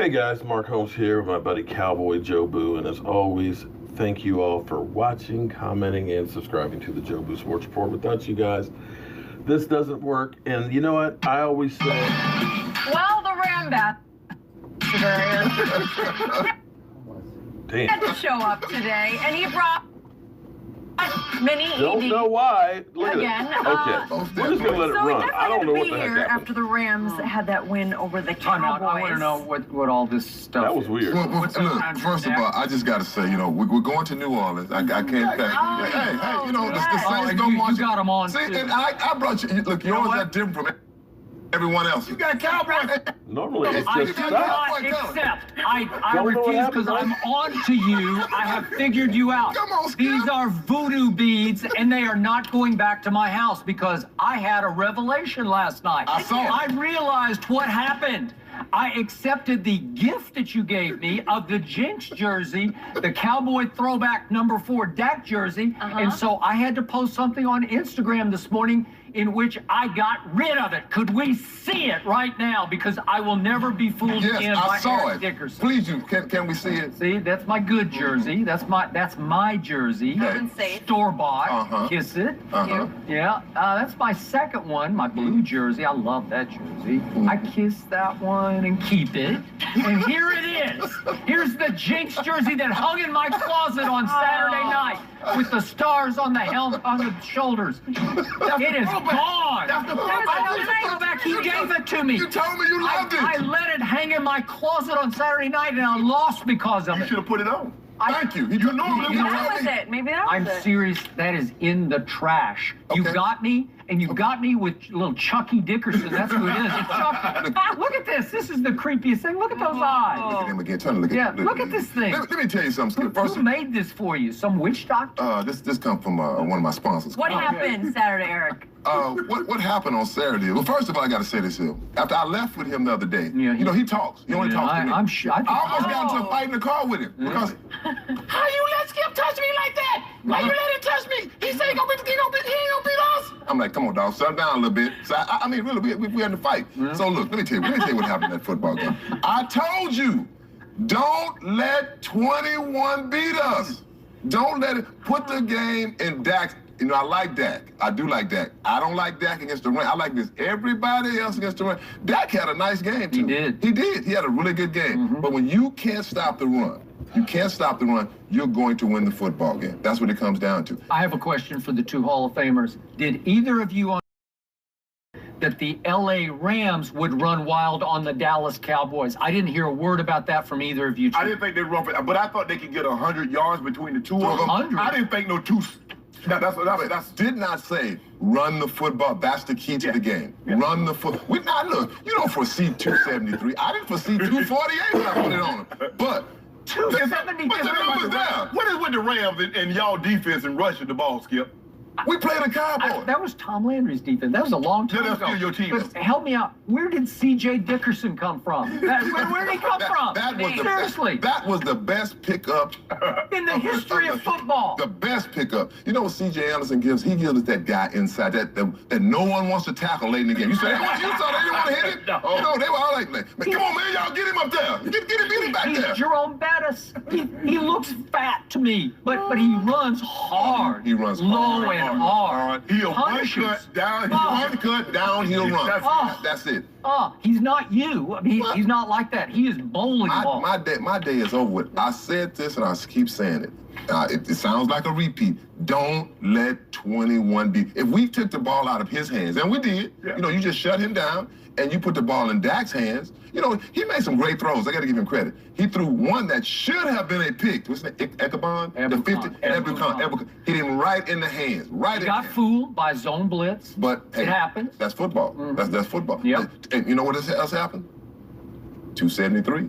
Hey guys, Mark Holmes here with my buddy Cowboy Joe Boo, and as always, thank you all for watching, commenting, and subscribing to the Joe Boo Sports Report. Without you guys, this doesn't work. And you know what? I always say, well, the Ram damn, had to show up today, and he brought mini don't know why. Look again. at it. Okay, we're just gonna let it So run. I don't know what be the heck here happened. after the Rams had that win over the Time out. Cowboys. I want to know what all this stuff That was is. weird. Well, look, first of all, I just got to say, we're going to New Orleans. I can't think. Hey, the Saints don't want you got them on. See, and I brought you. Look, yours are different from everyone else. You got Cowboys. Normally, it's I just do stuff. not accept. I Don't know what refuse because happened, I'm on to you. I have figured you out. Come on, Skip. These are voodoo beads, and they are not going back to my house because I had a revelation last night. I saw it. I realized what happened. I accepted the gift that you gave me of the Jinx jersey, the Cowboy throwback #4 Dak jersey, and so I had to post something on Instagram this morning in which I got rid of it. Could we see it right now? Because I will never be fooled Yes, again I by saw Eric it. Dickerson. Please, can we see it? See, that's my good jersey. That's my jersey. Safe. Store bought. Kiss it. Yeah. That's my second one, my blue jersey. I love that jersey. I kiss that one and keep it. And here it is. Here's the Jinx jersey that hung in my closet on Saturday night with the stars on the shoulders. It is gone. That's the I know the throwback. He gave it to me. You told me you loved it. I let it hang in my closet on Saturday night, and I lost because of You it. should have put it on. Thank you. You normally Maybe that was it. Maybe that was I'm it. serious. That is in the trash. You Okay. got me, and you got me with little Chucky Dickerson. That's who it is. It's Chucky. Look at this. This is the creepiest thing. Look at those eyes. Look at him again. Turn to look at Yeah, look at this thing. Let me tell you something, Skip. First, Who made this for you? Some witch doctor? this comes from one of my sponsors. What happened Saturday, Eric? What happened on Saturday? Well, first of all, I got to say this here. After I left with him the other day, he talks. He only talks to me. I'm sure. I almost got into a fight in the car with him because how you let Skip touch me like that? Why you let him touch me? He said he ain't gonna beat us. I'm like, come on, dog, settle down a little bit. So I mean, really, we had to fight. So look, let me tell you what happened in that football game. I told you, don't let 21 beat us. Don't let it put the game in Dak's. I like Dak. I do like Dak. I don't like Dak against the run. I like this. Everybody else against the run. Dak had a nice game, too. He did. He had a really good game. But when you can't stop the run, you're going to win the football game. That's what it comes down to. I have a question for the two Hall of Famers. Did either of you that the LA Rams would run wild on the Dallas Cowboys? I didn't hear a word about that from either of you two. I didn't think they'd run for that, but I thought they could get 100 yards between the two of them. 100? I didn't think no two. That's Did not say run the football. That's the key to the game. Run the foot. Look, you don't foresee 273. I didn't foresee 248 when I put it on them. But 270. But the numbers down. What is with the Rams and y'all defense and rushing the ball, Skip? We play the Cowboys. That was Tom Landry's defense. That was a long time Yeah, ago. that's still your team. But help me out. Where did C.J. Dickerson come from? Where did he come from? Seriously. That was the best pickup in the history of football. The best pickup. You know what C.J. Anderson gives? He gives us that guy inside that no one wants to tackle late in the game. You saw they didn't want to hit it? No, they were all like, man, come on, man, y'all get him up there. Get him back there. He's Jerome Bettis. He looks fat to me, but he runs hard. He runs low and hard. He'll one Punishes. cut down. One cut down, he'll run. That's it. He's not you. I mean, he's not like that. He is bowling ball. My day is over with. I said this and I keep saying it. It sounds like a repeat. Don't let 21 be. If we took the ball out of his hands, and we did, you just shut him down and you put the ball in Dak's hands. He made some great throws. I got to give him credit. He threw one that should have been a pick. What's it? Echabon? The 50? Ebukon. Hit him right in the hands. He got fooled by zone blitz. But hey, it happens. That's football. That's football. Yep. And you know what else happened? 273.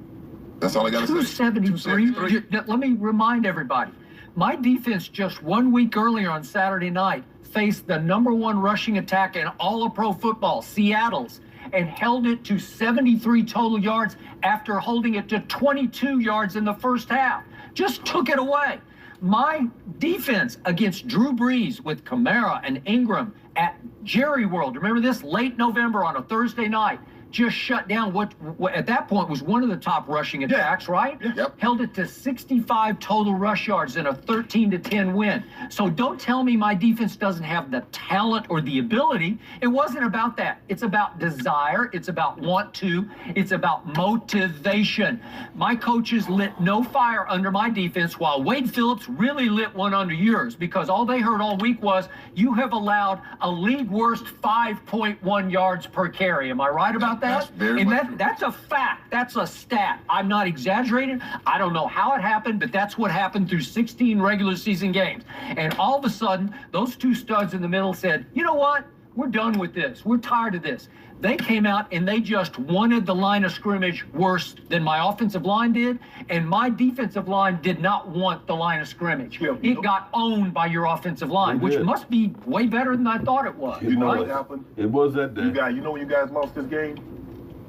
That's all I got to say. 273. Let me remind everybody. My defense just 1 week earlier on Saturday night faced the #1 rushing attack in all of pro football, Seattle's, and held it to 73 total yards after holding it to 22 yards in the first half. Just took it away. My defense against Drew Brees with Kamara and Ingram at Jerry World, remember this, late November on a Thursday night, just shut down what at that point was one of the top rushing attacks, right? Yep. Held it to 65 total rush yards in a 13-10 win. So don't tell me my defense doesn't have the talent or the ability. It wasn't about that. It's about desire. It's about want to. It's about motivation. My coaches lit no fire under my defense, while Wade Phillips really lit one under yours, because all they heard all week was, you have allowed a league worst 5.1 yards per carry. Am I right about that? That's very much true. That's a fact. That's a stat. I'm not exaggerating. I don't know how it happened, but that's what happened through 16 regular season games. And all of a sudden, those two studs in the middle said, you know what? We're done with this. We're tired of this. They came out and they just wanted the line of scrimmage worse than my offensive line did, and my defensive line did not want the line of scrimmage. It got owned by your offensive line, which must be way better than I thought it was. You know right? what happened? It was that day. You know when you guys lost this game?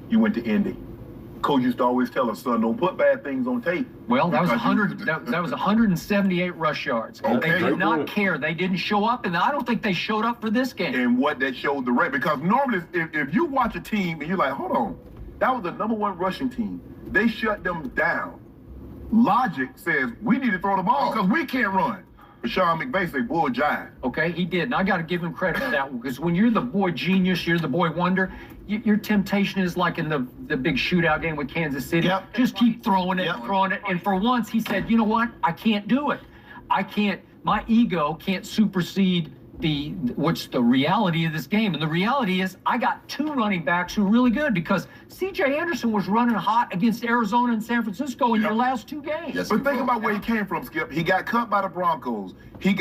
You went to Indy. Coach used to always tell us, son, don't put bad things on tape. Well, that was 100. That was 178 rush yards. Okay. They did not care. They didn't show up, and I don't think they showed up for this game. And what that showed the rate, because normally if you watch a team and you're like, hold on, that was the #1 rushing team. They shut them down. Logic says we need to throw the ball because we can't run. But Sean McVay said, bull jive. Okay, he did, and I got to give him credit for that, because when you're the boy genius, you're the boy wonder. Your temptation is like in the big shootout game with Kansas City. Yep. Just keep throwing it, throwing it. And for once, he said, you know what? I can't do it. I can't. My ego can't supersede what's the reality of this game. And the reality is I got two running backs who are really good, because C.J. Anderson was running hot against Arizona and San Francisco in your last two games. Yes, But think about where he came from, Skip. He got cut by the Broncos. He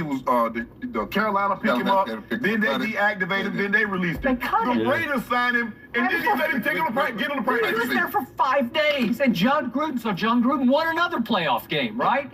was the Carolina picked him up. Then they deactivated him. Then they released him. They cut him. The Raiders signed him, and then he let him take him to get on the He practice. was there for 5 days, and John Gruden won another playoff game, right?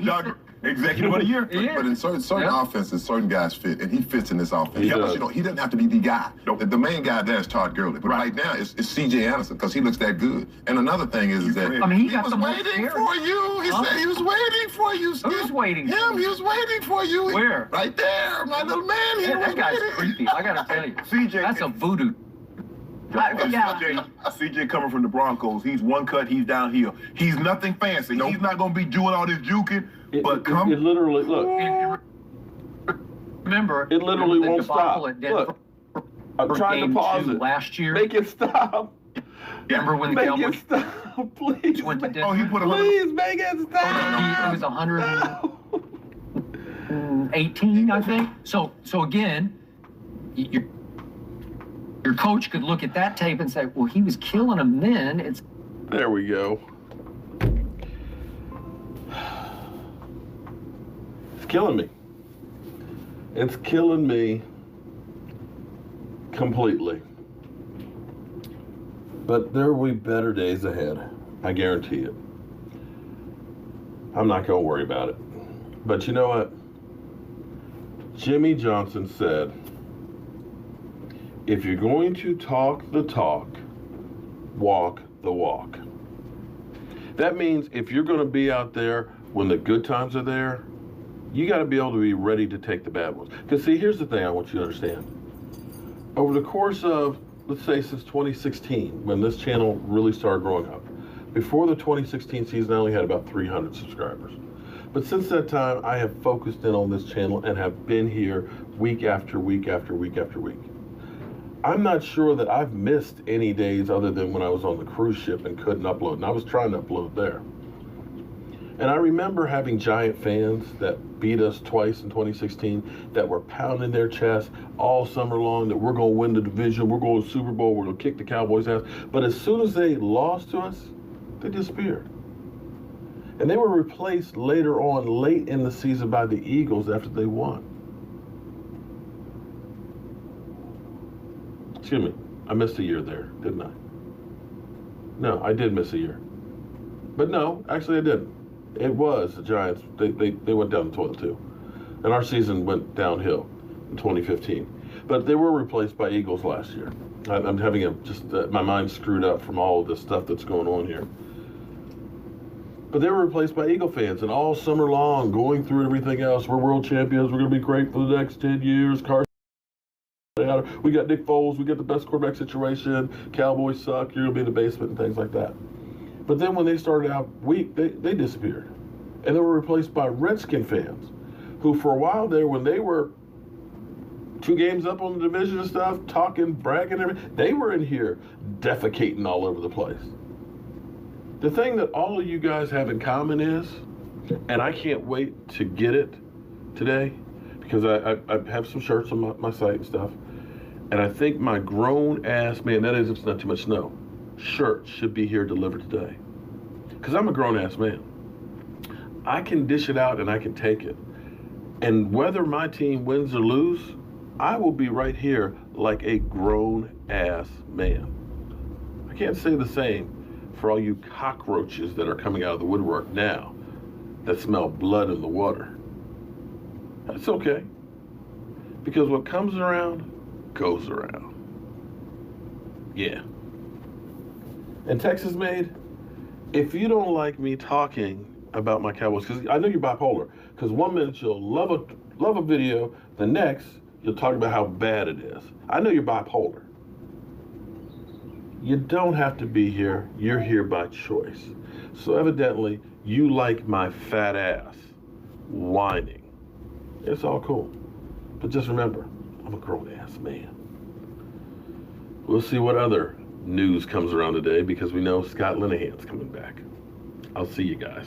Executive of the year. Yeah. But in certain offenses, certain guys fit, and he fits in this offense. He does. You know, he doesn't have to be the guy. Nope. The main guy there is Todd Gurley. But right now, it's C.J. Anderson, because he looks that good. And another thing is that I mean, he he got was the most waiting carries. for you. He said he was waiting for you, Skip. Who's waiting for Him. me? He was waiting for you. Where? Right there, my little man. He Yeah, was that guy's waiting. creepy. I gotta tell you, CJ that's a voodoo. CJ coming from the Broncos. He's one cut. He's downhill. He's nothing fancy. He's not going to be doing all this juking. It literally, look. Remember, It literally the won't debacle stop. at Denver Look, I'm for trying to game pause 2 it. last year. Make it stop. Remember when the Make Cowboys it stop, please. went to Denver? Oh, he put a Please make it stop. It was 118, I think. So again, your coach could look at that tape and say, well, he was killing them then. There we go. It's killing me. It's killing me completely. But there will be better days ahead. I guarantee it. I'm not going to worry about it. But you know what? Jimmy Johnson said, if you're going to talk the talk, walk the walk. That means if you're going to be out there when the good times are there, you got to be able to be ready to take the bad ones. Because see, here's the thing I want you to understand. Over the course of, let's say, since 2016, when this channel really started growing up, before the 2016 season, I only had about 300 subscribers. But since that time, I have focused in on this channel and have been here week after week after week after week. I'm not sure that I've missed any days other than when I was on the cruise ship and couldn't upload. And I was trying to upload there. And I remember having giant fans that beat us twice in 2016, that were pounding their chest all summer long that we're going to win the division, we're going to the Super Bowl, we're going to kick the Cowboys' ass. But as soon as they lost to us, they disappeared. And they were replaced later on, late in the season, by the Eagles after they won. Excuse me, I missed a year there, didn't I? No, I did miss a year. But no, actually I didn't. It was the Giants. They went down the toilet too. And our season went downhill in 2015. But they were replaced by Eagles last year. I'm having my mind screwed up from all of this stuff that's going on here. But they were replaced by Eagle fans, and all summer long, going through everything else, we're world champions, we're going to be great for the next 10 years. We got Nick Foles. We got the best quarterback situation. Cowboys suck. You're going to be in the basement and things like that. But then when they started out weak, they disappeared. And they were replaced by Redskin fans who for a while there, when they were 2 games up on the division and stuff, talking, bragging, everything, they were in here defecating all over the place. The thing that all of you guys have in common is, and I can't wait to get it today, because I have some shirts on my site and stuff, and I think my grown-ass man, that is if it's not too much snow, shirt should be here delivered today. Because I'm a grown-ass man. I can dish it out and I can take it. And whether my team wins or lose, I will be right here like a grown-ass man. I can't say the same for all you cockroaches that are coming out of the woodwork now that smell blood in the water. That's okay. Because what comes around, goes around. Yeah. And Texas Made, if you don't like me talking about my Cowboys, because I know you're bipolar, because one minute you'll love a video, the next you'll talk about how bad it is. I know you're bipolar. You don't have to be here. You're here by choice. So evidently, you like my fat ass whining. It's all cool. But just remember, I'm a grown-ass man. We'll see what other news comes around today, because we know Scott Linehan's coming back. I'll see you guys.